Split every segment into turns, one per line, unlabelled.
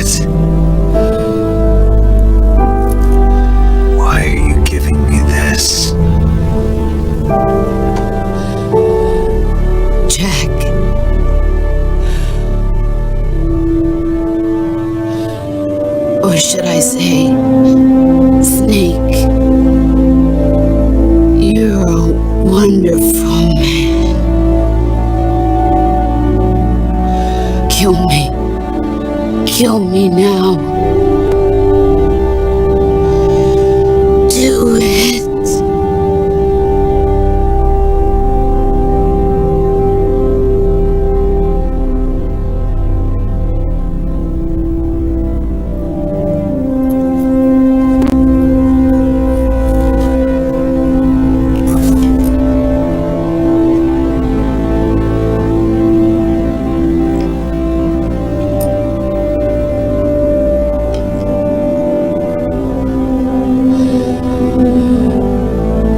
it? Why are you giving me this?
Jack. Or should I say, Snake. You're a wonderful man. Kill me. Kill me now. Do it.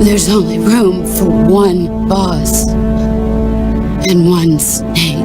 There's only room for one boss and one snake.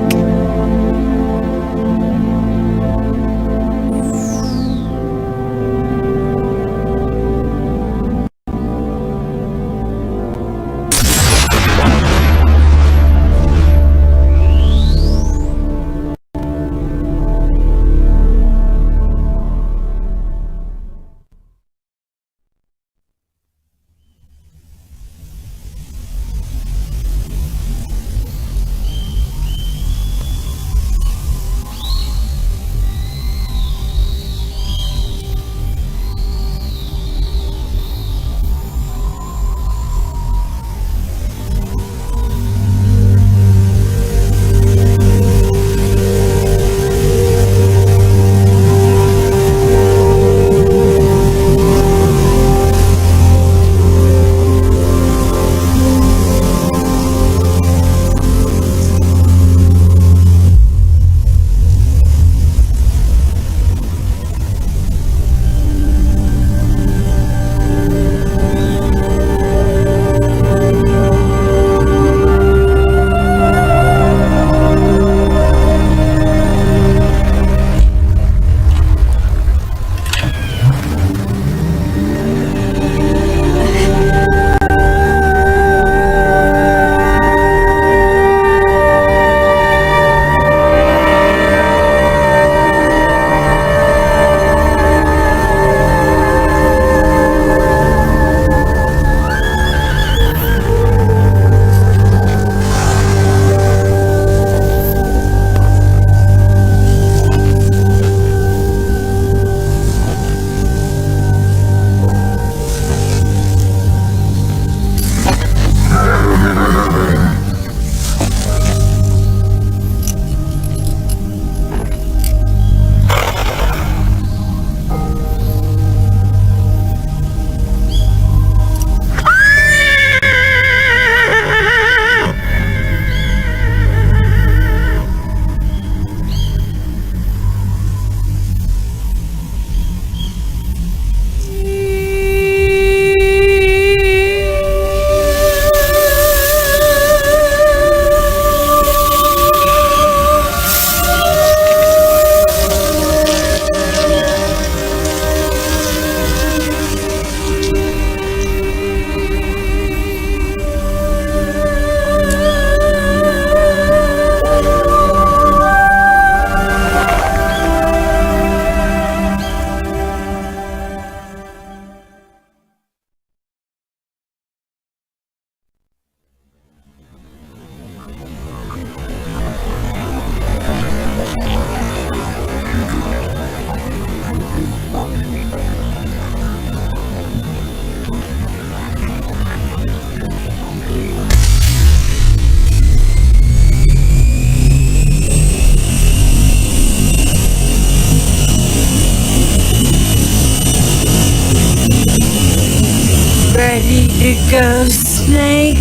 Ready to go, Snake?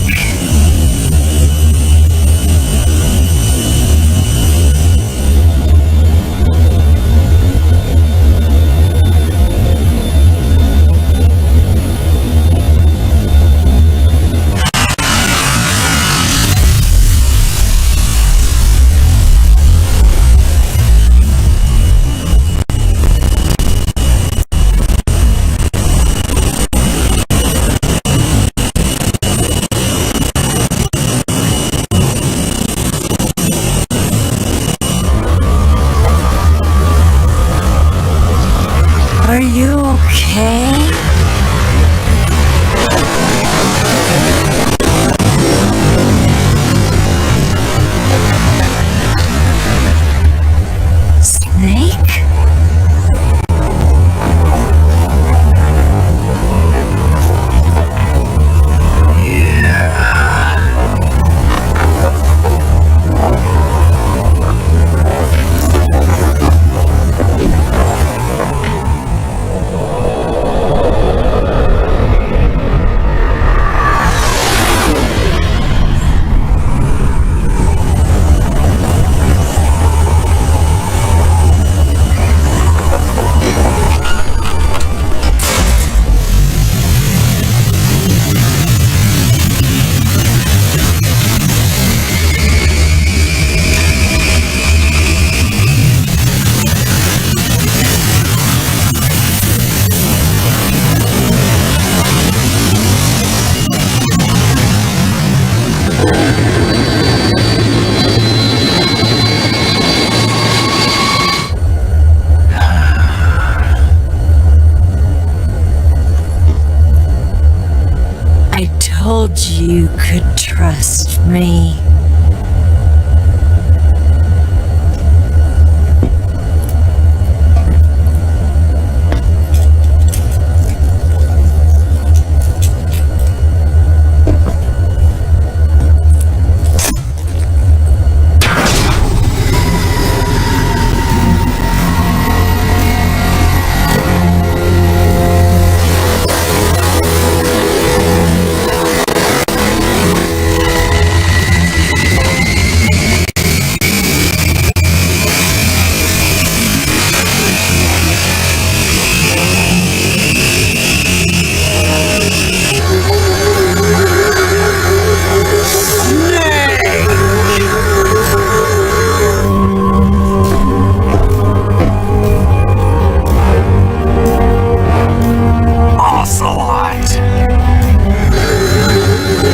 trust me.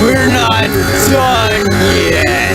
We're not done yet!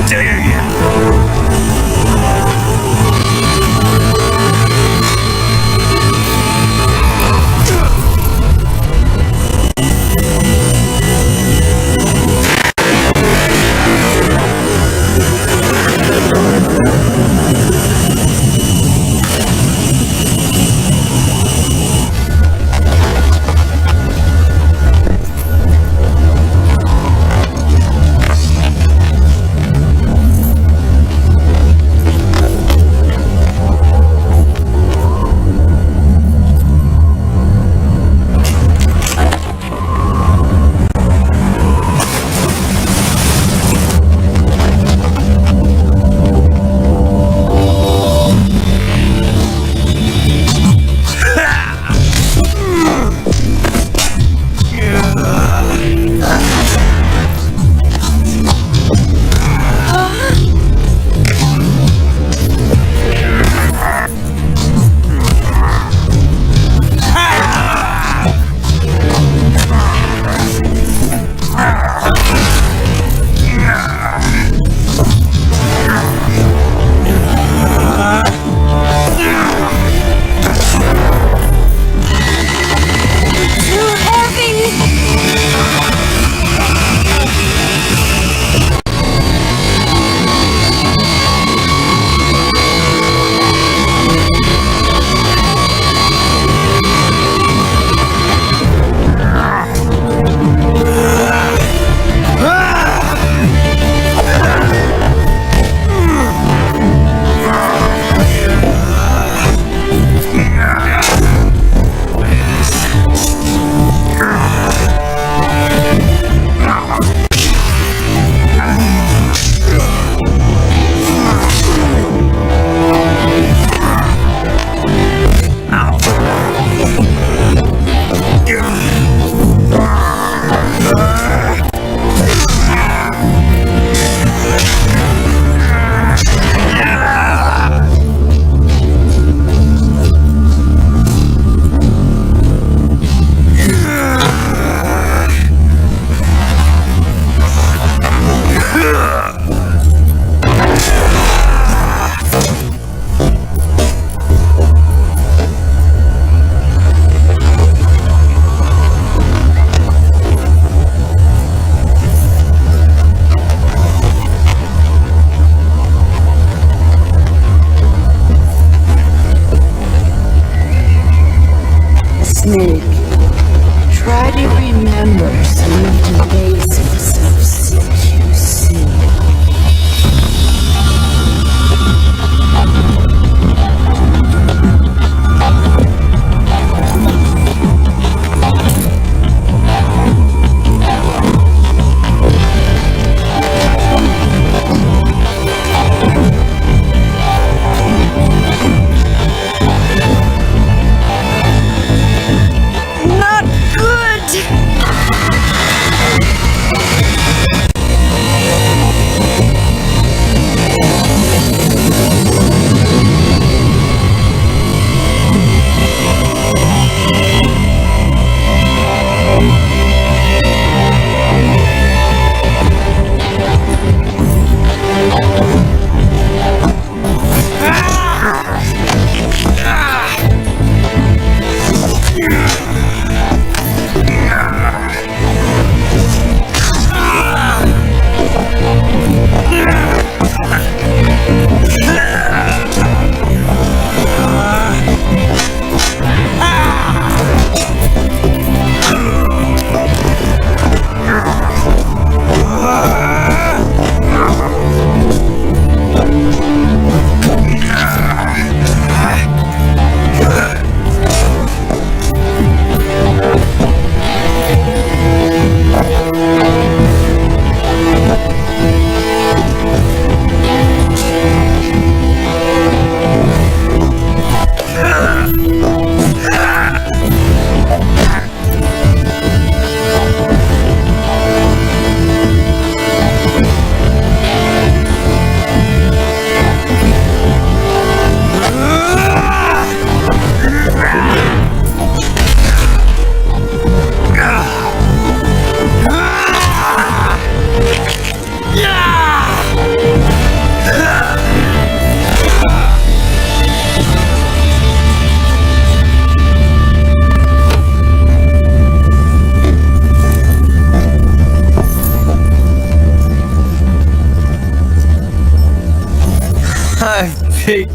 Do you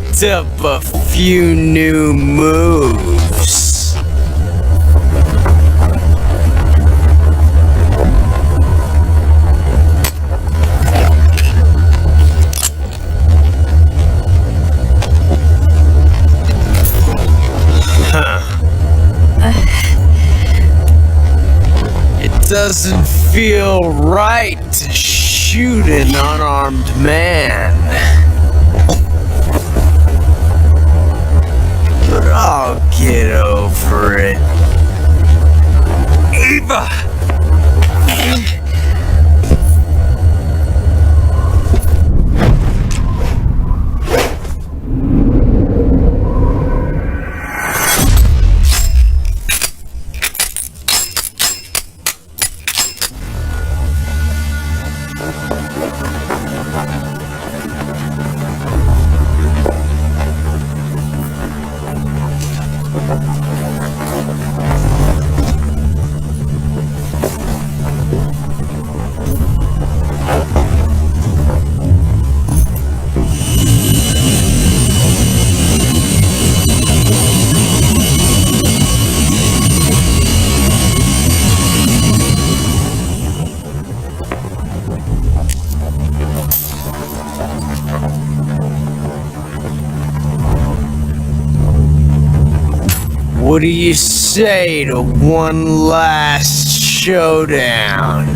picked up a few new moves. It doesn't feel right to shoot an unarmed man. But I'll get over it. Eva! What do you say to one last showdown?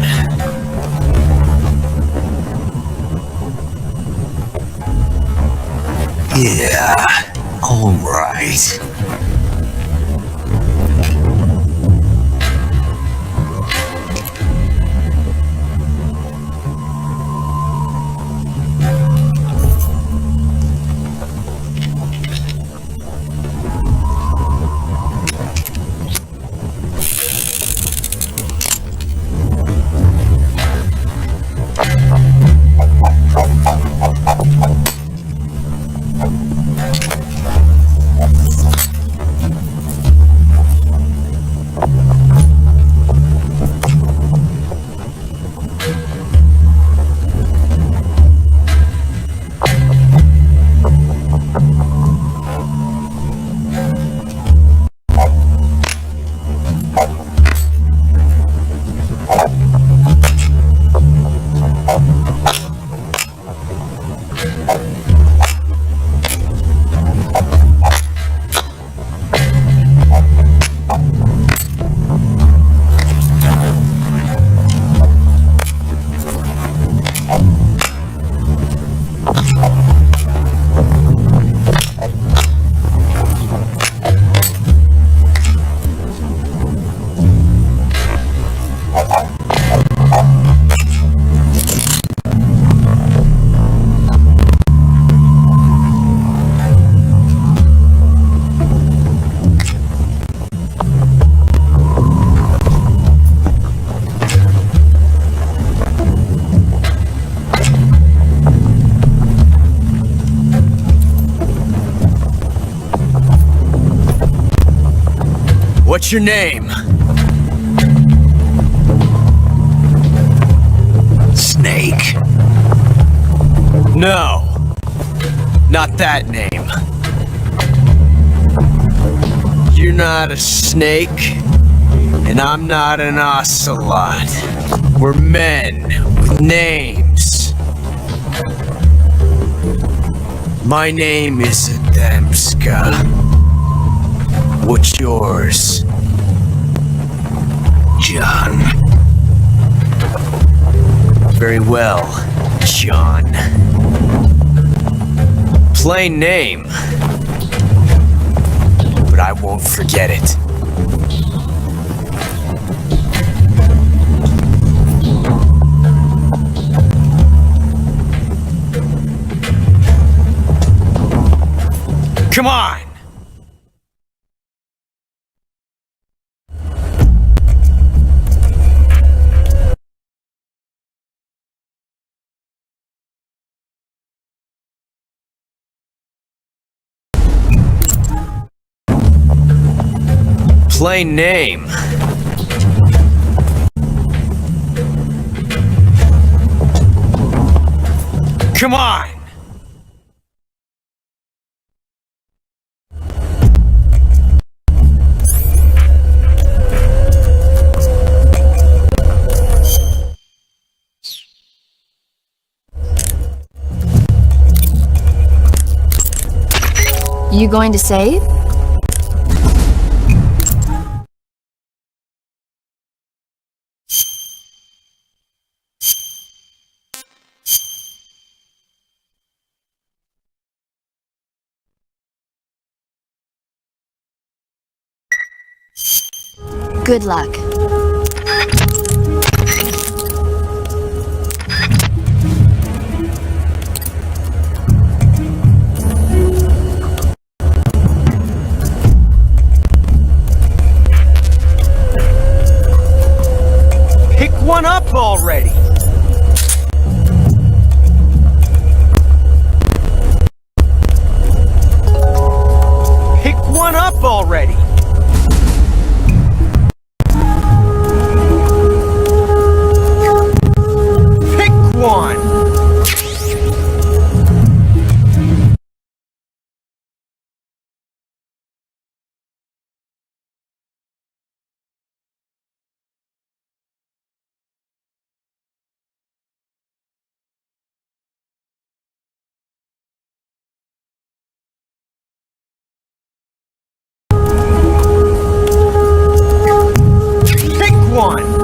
Yeah, all right.
What's your name?
Snake.
No, not that name. You're not a snake, and I'm not an ocelot. We're men with names. My name is Adamska. What's yours?
John.
Very well, John. Plain name, but I won't forget it. Come on! Plain name. Come on!
You going to save? Good luck.
Pick one up already! Pick one up already! Pick one! Pick one!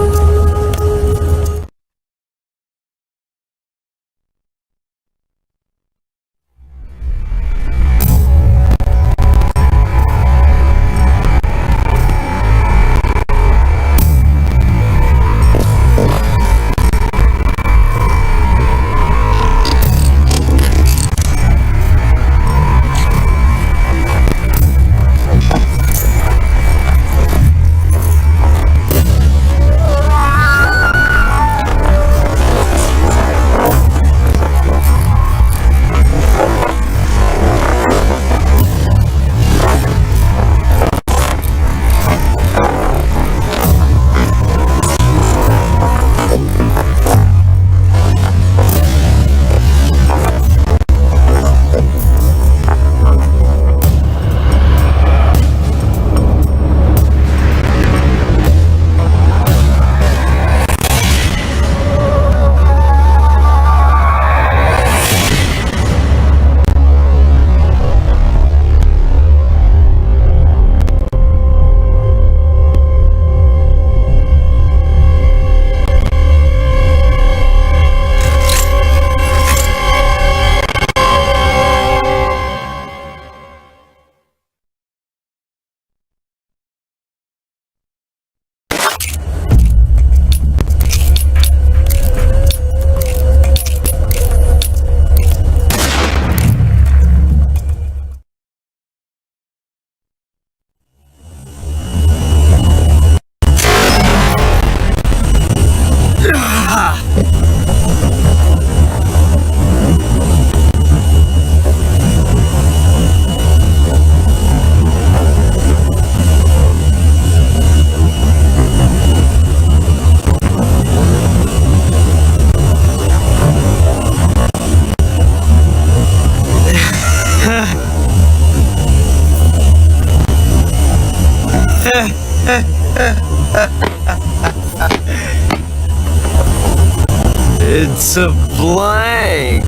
It's a blank.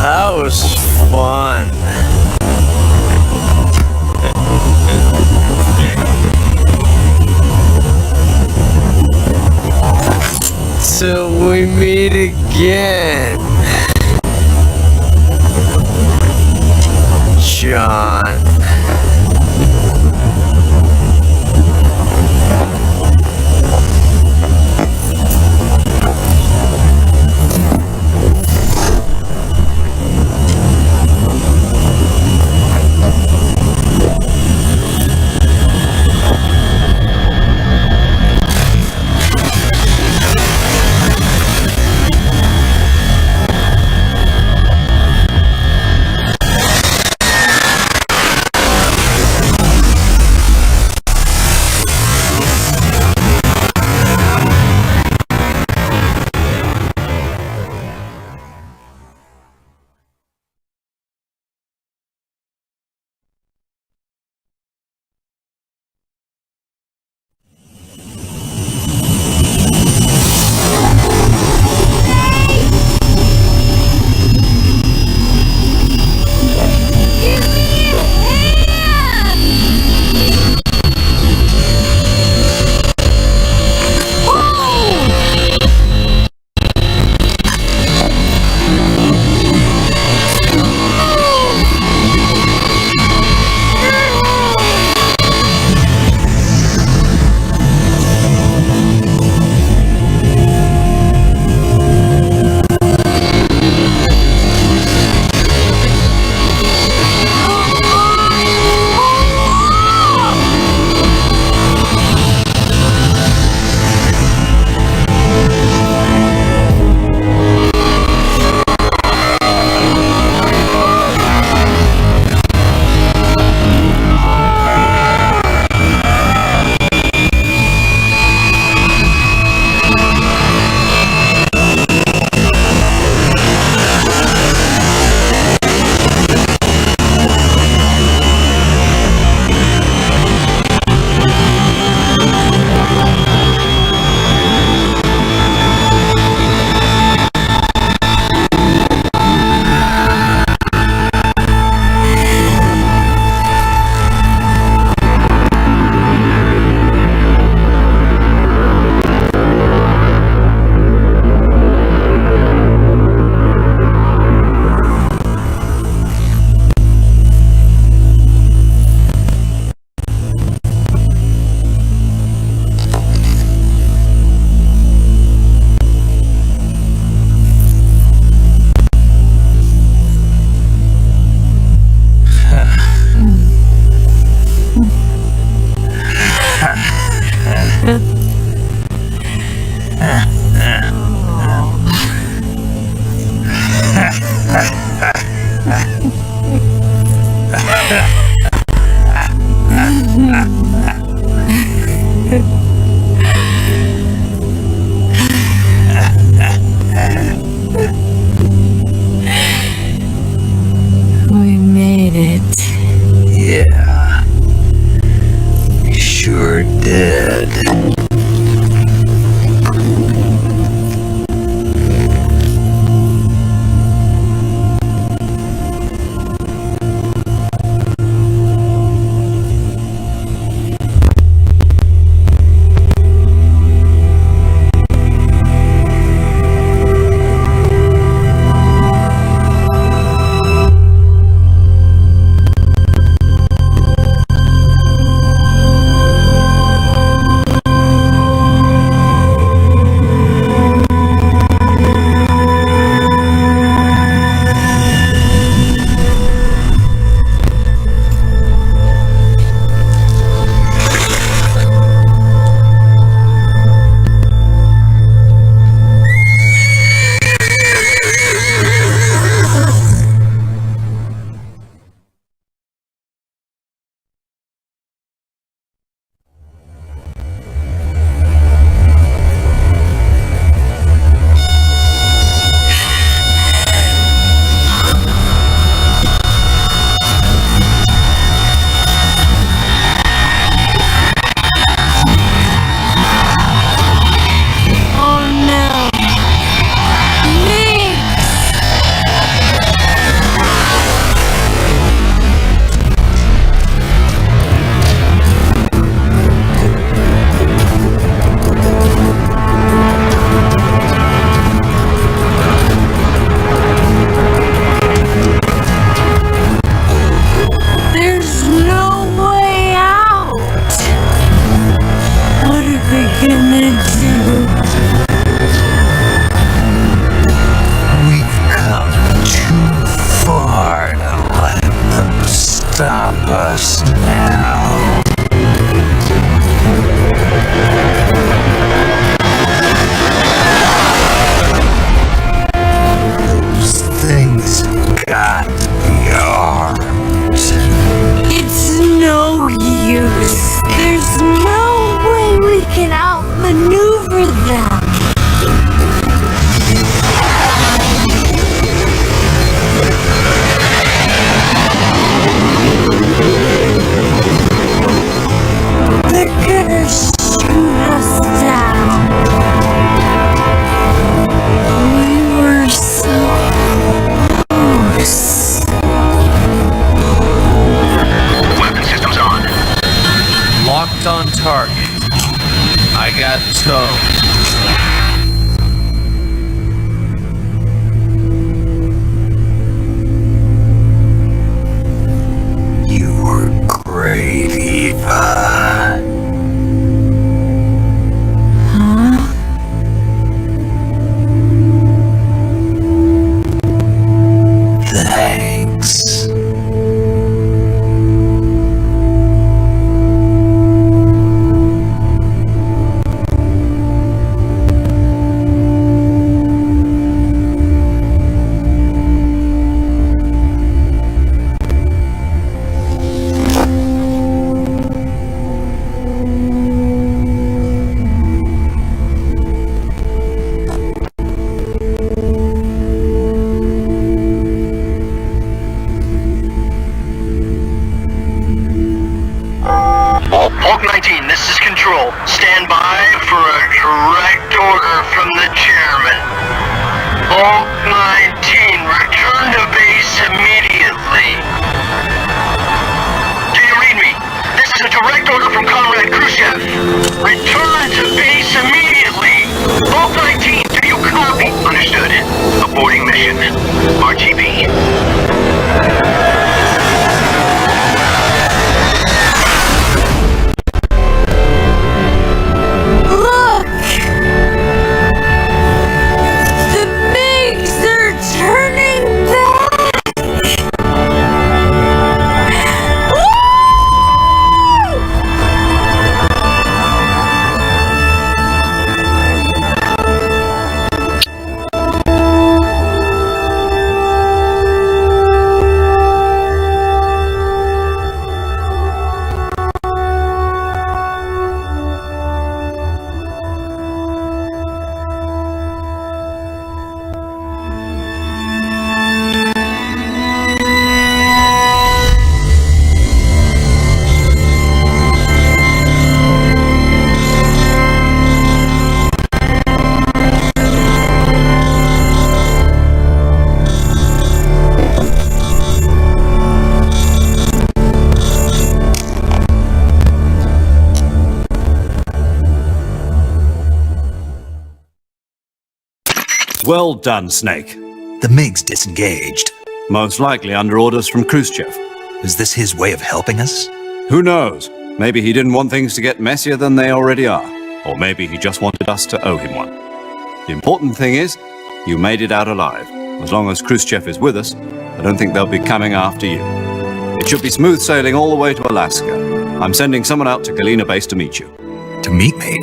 That was fun. Till we meet again, John.
Well done, Snake.
The MiG's disengaged.
Most likely under orders from Khrushchev.
Is this his way of helping us?
Who knows? Maybe he didn't want things to get messier than they already are. Or maybe he just wanted us to owe him one. The important thing is, you made it out alive. As long as Khrushchev is with us, I don't think they'll be coming after you. It should be smooth sailing all the way to Alaska. I'm sending someone out to Galena Base to meet you.
To meet me?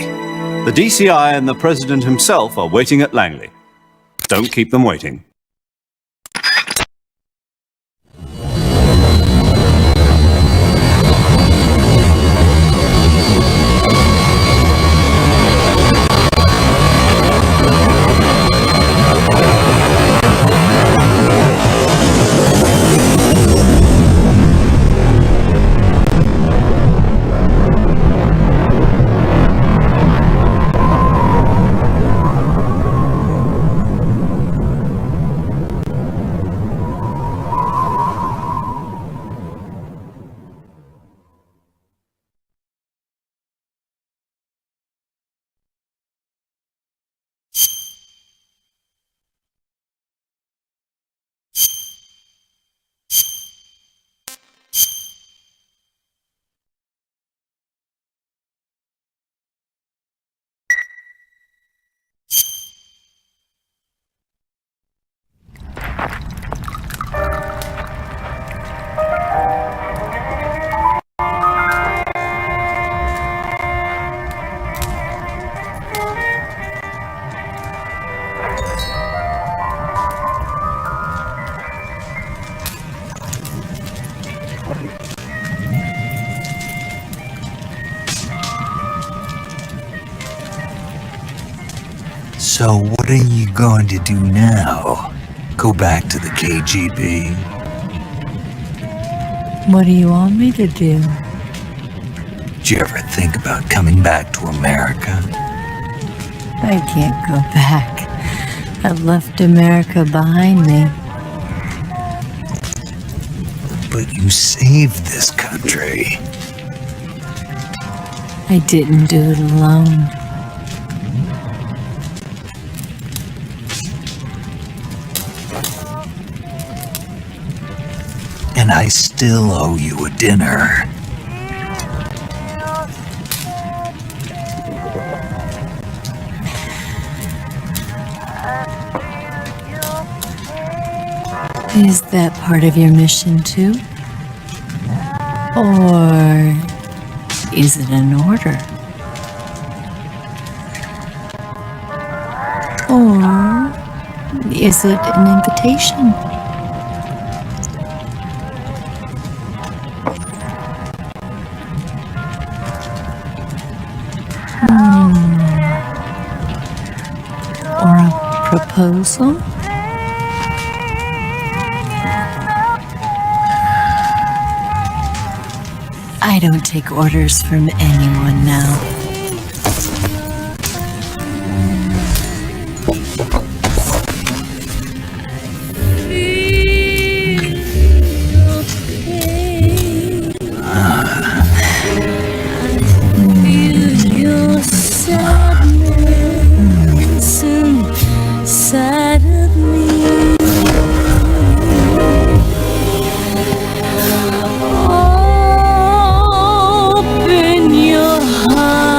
The DCI and the President himself are waiting at Langley. Don't keep them waiting.
So what are you going to do now? Go back to the KGB?
What do you want me to do?
Did you ever think about coming back to America?
I can't go back. I've left America behind me.
But you saved this country.
I didn't do it alone.
And I still owe you a dinner.
Is that part of your mission too? Or is it an order? Or is it an invitation? Or a proposal? I don't take orders from anyone now. Inside of me. Open your heart.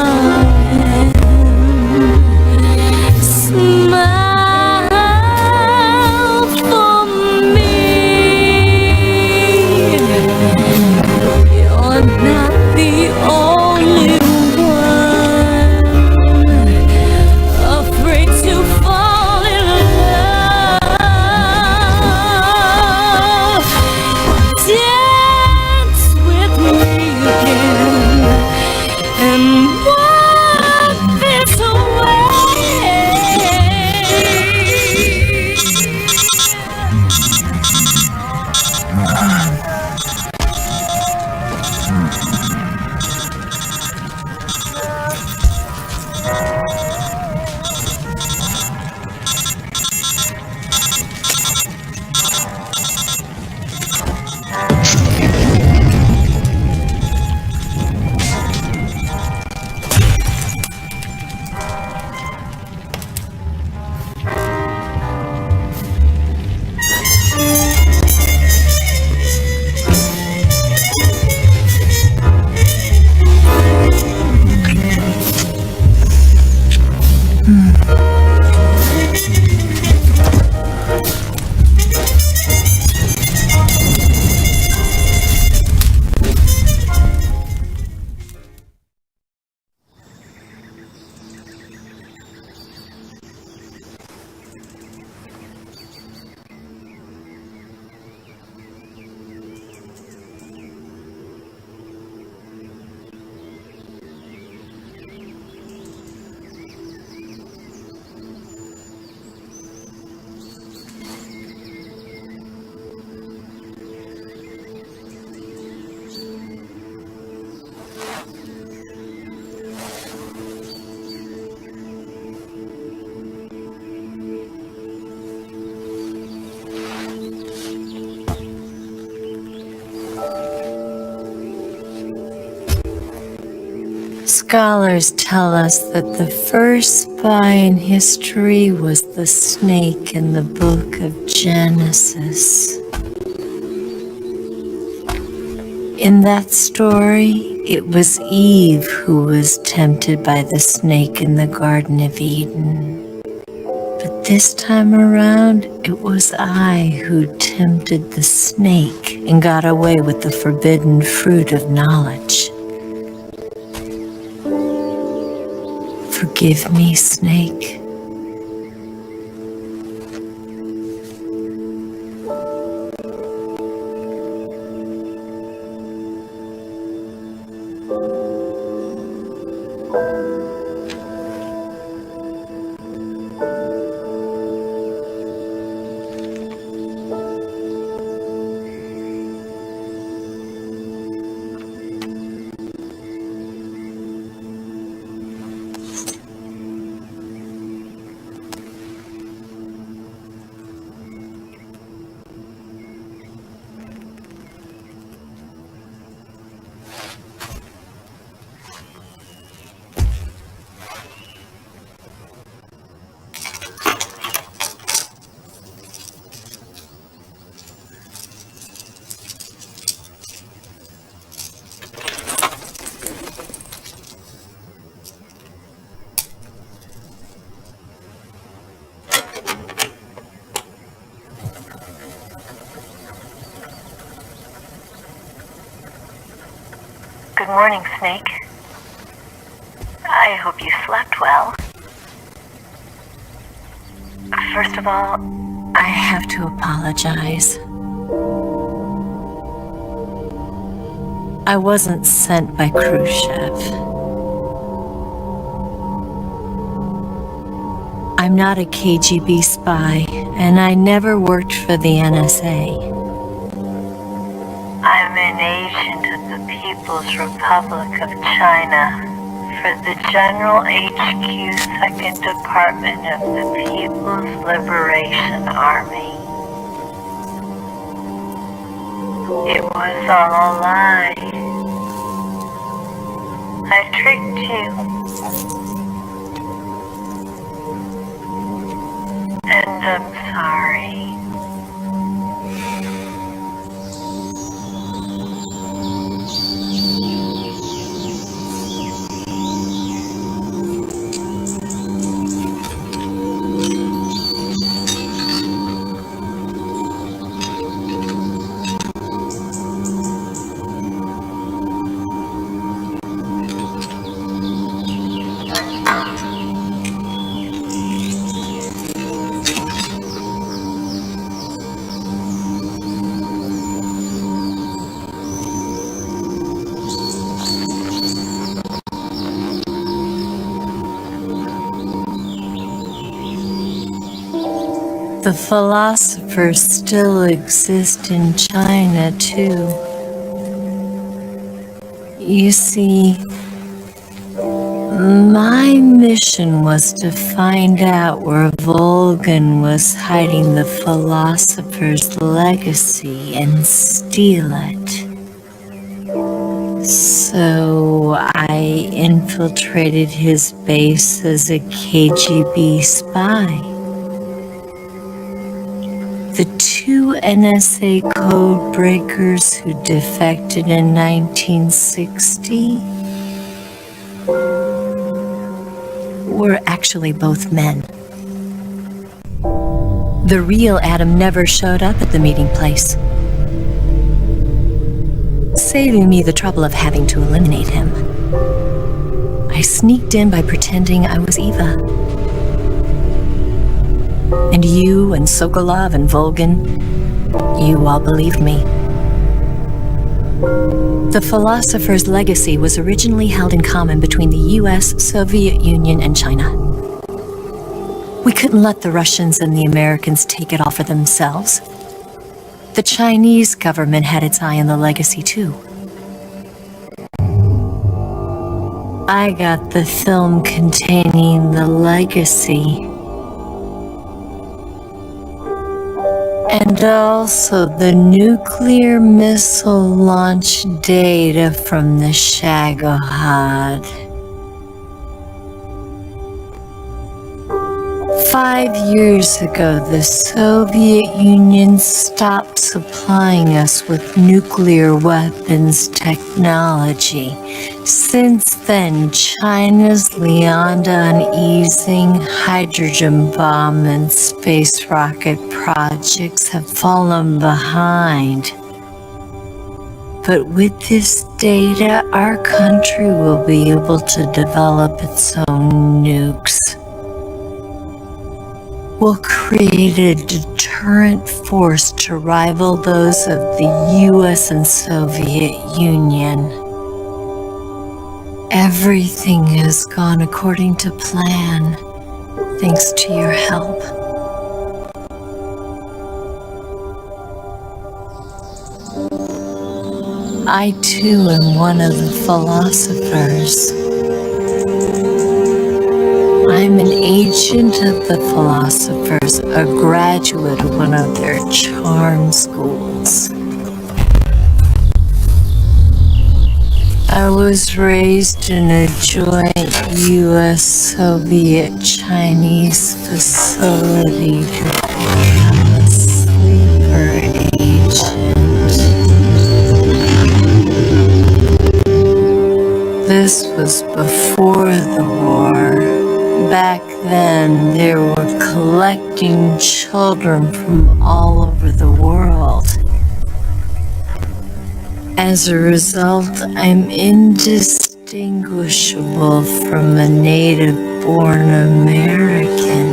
Scholars tell us that the first spy in history was the snake in the book of Genesis. In that story, it was Eve who was tempted by the snake in the Garden of Eden. But this time around, it was I who tempted the snake and got away with the forbidden fruit of knowledge. Forgive me, snake.
Good morning, Snake. I hope you slept well. First of all,
I have to apologize. I wasn't sent by Khrushchev. I'm not a KGB spy, and I never worked for the NSA.
I'm an agent of the People's Republic of China for the General HQ 2nd Department of the People's Liberation Army. It was all a lie. I tricked you. And I'm sorry.
The philosophers still exist in China, too. You see, my mission was to find out where Volgan was hiding the philosopher's legacy and steal it. So I infiltrated his base as a KGB spy. The two NSA code breakers who defected in 1960 were actually both men. The real Adam never showed up at the meeting place, saving me the trouble of having to eliminate him. I sneaked in by pretending I was Eva. And you and Sokolov and Volgan, you all believed me. The philosopher's legacy was originally held in common between the US, Soviet Union, and China. We couldn't let the Russians and the Americans take it all for themselves. The Chinese government had its eye on the legacy, too. I got the film containing the legacy. And also the nuclear missile launch data from the Shagohod. 5 years ago, the Soviet Union stopped supplying us with nuclear weapons technology. Since then, China's Lianda-easing hydrogen bomb and space rocket projects have fallen behind. But with this data, our country will be able to develop its own nukes. We'll create a deterrent force to rival those of the US and Soviet Union. Everything has gone according to plan, thanks to your help. I too am one of the philosophers. I'm an agent of the philosophers, a graduate of one of their charm schools. I was raised in a joint US-Soviet-Chinese facility to become a sleeper agent. This was before the war. Back then, they were collecting children from all over the world. As a result, I'm indistinguishable from a native-born American.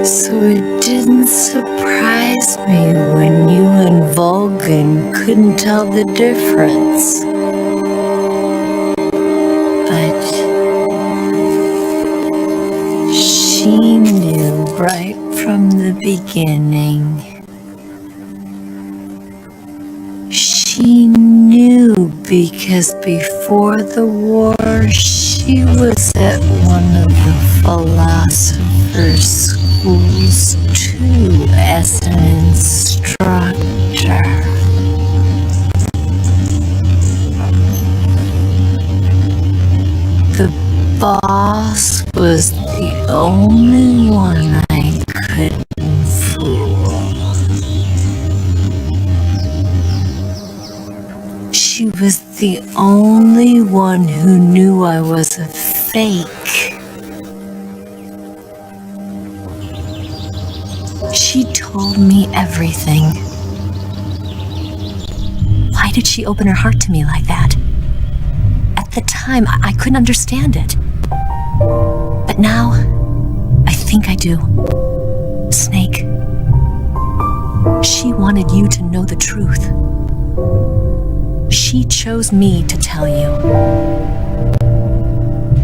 So it didn't surprise me when you and Vulcan couldn't tell the difference. But she knew right from the beginning. She knew because before the war, she was at one of the philosopher's schools too as an instructor. The boss was the only one I couldn't fool. She was the only one who knew I was a fake. She told me everything. Why did she open her heart to me like that? At the time, I couldn't understand it. But now, I think I do. Snake, she wanted you to know the truth. She chose me to tell you.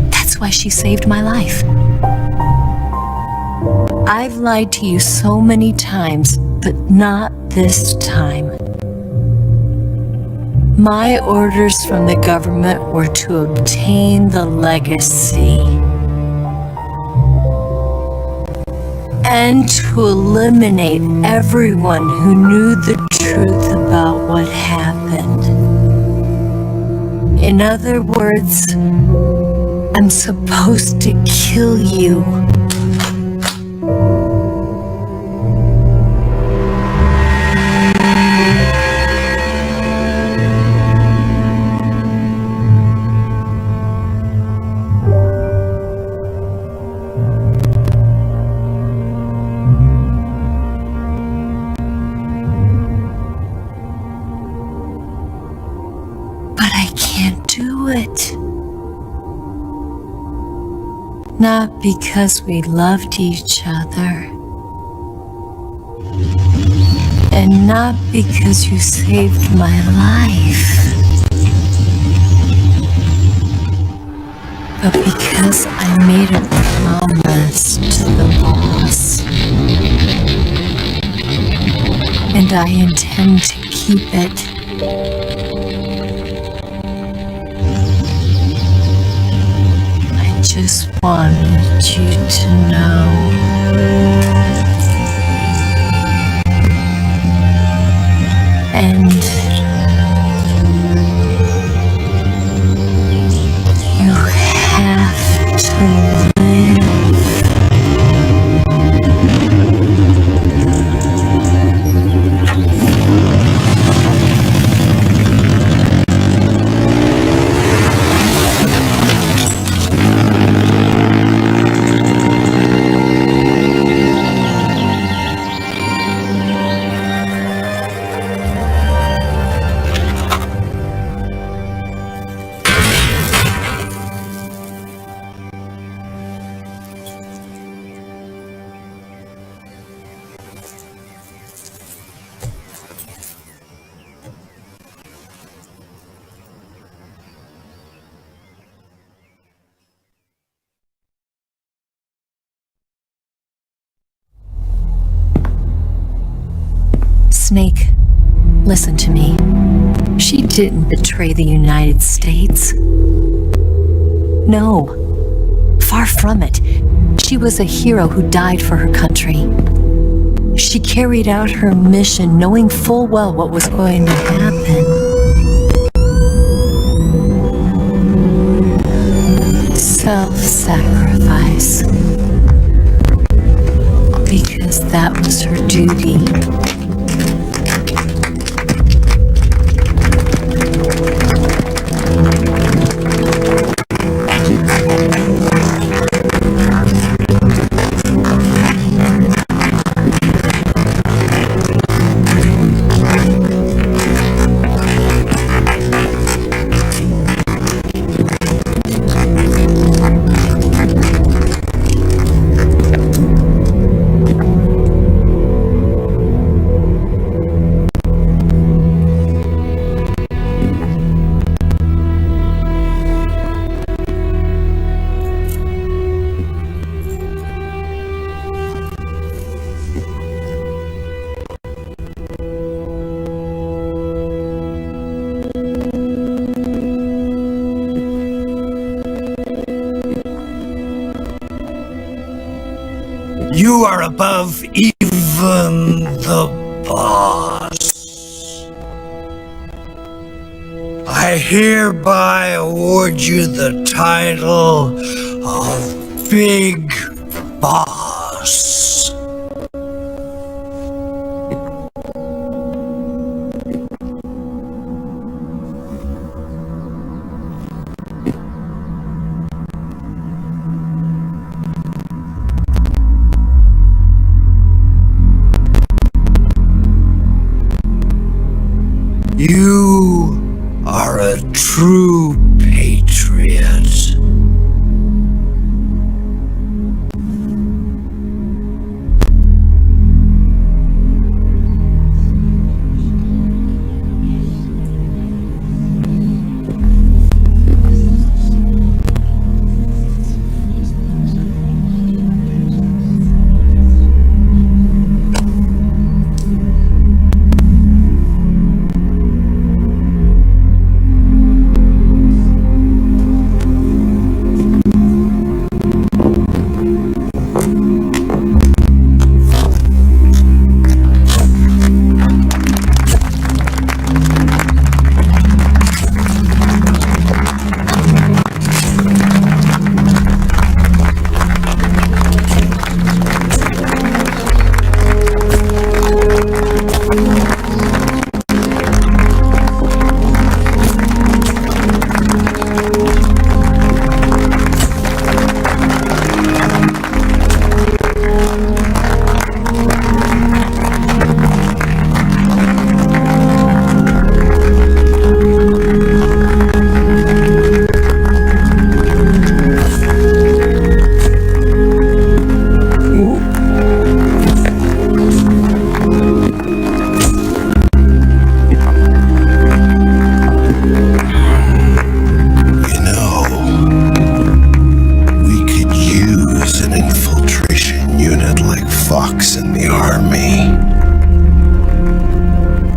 That's why she saved my life. I've lied to you so many times, but not this time. My orders from the government were to obtain the legacy and to eliminate everyone who knew the truth about what happened. In other words, I'm supposed to kill you. Not because we loved each other, and not because you saved my life, but because I made a promise to the boss, and I intend to keep it. Just wanted you to know. And you have to live. Snake, listen to me. She didn't betray the United States. No, far from it. She was a hero who died for her country. She carried out her mission knowing full well what was going to happen. Self-sacrifice. Because that was her duty.
You are above even the boss. I hereby award you the title of Big Boss. You are a true patriot.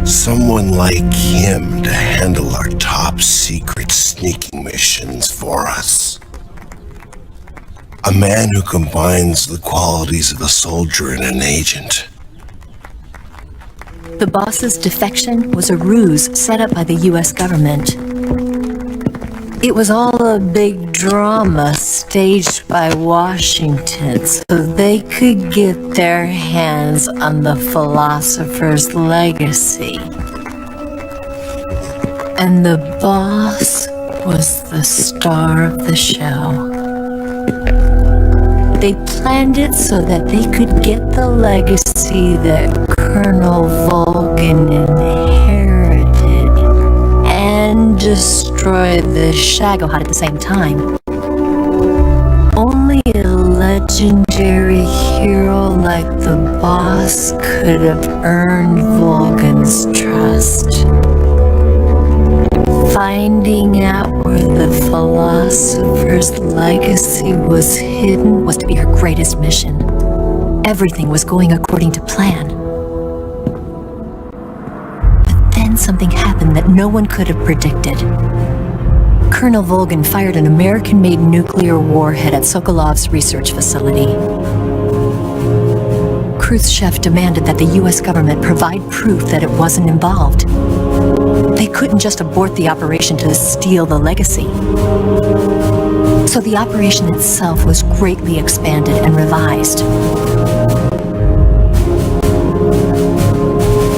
Someone like him to handle our top secret sneaking missions for us. A man who combines the qualities of a soldier and an agent.
The boss's defection was a ruse set up by the US government. It was all a big drama staged by Washington so they could get their hands on the philosopher's legacy. And the boss was the star of the show. They planned it so that they could get the legacy that Colonel Vulcan inherited and destroy the Shagohod at the same time. Only a legendary hero like the boss could have earned Vulcan's trust. Finding out where the philosopher's legacy was hidden was to be her greatest mission. Everything was going according to plan. then something happened that no one could have predicted. Colonel Volgin fired an American-made nuclear warhead at Sokolov's research facility. Khrushchev demanded that the US government provide proof that it wasn't involved. They couldn't just abort the operation to steal the legacy. So the operation itself was greatly expanded and revised.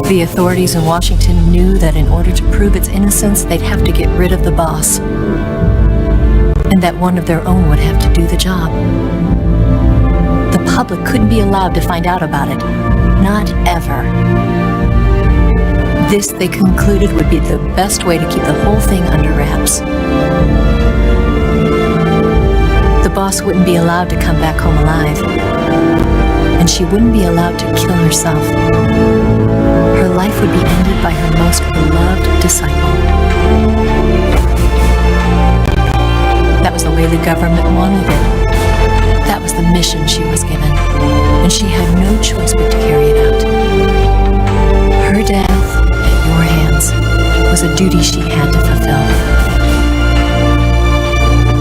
The authorities in Washington knew that in order to prove its innocence, they'd have to get rid of the boss, and that one of their own would have to do the job. The public couldn't be allowed to find out about it. Not ever. This, they concluded, would be the best way to keep the whole thing under wraps. The boss wouldn't be allowed to come back home alive, and she wouldn't be allowed to kill herself. Her life would be ended by her most beloved disciple. That was the way the government wanted it. That was the mission she was given, and she had no choice but to carry it out. Her death at your hands was a duty she had to fulfill.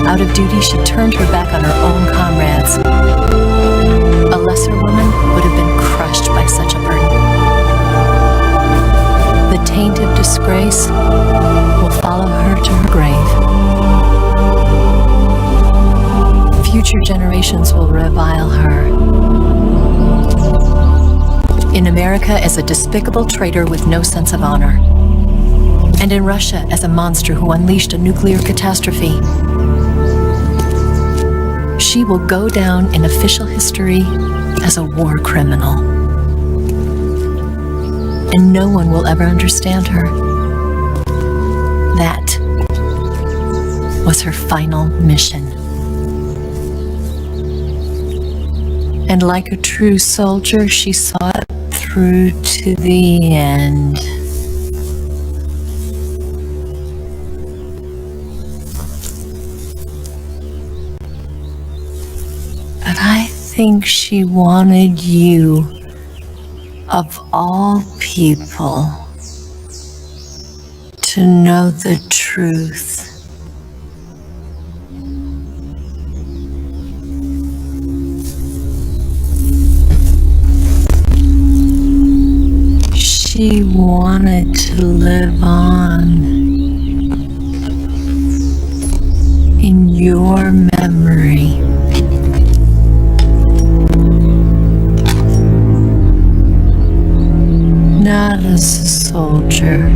Out of duty, she turned her back on her own comrades. A lesser woman would have been crushed by such a burden. The taint of disgrace will follow her to her grave. Future generations will revile her. In America as a despicable traitor with no sense of honor. And in Russia as a monster who unleashed a nuclear catastrophe. She will go down in official history as a war criminal. And no one will ever understand her. That was her final mission. And like a true soldier, she saw it through to the end. But I think she wanted you, of all people, to know the truth. She wanted to live on in your memory. Not as a soldier,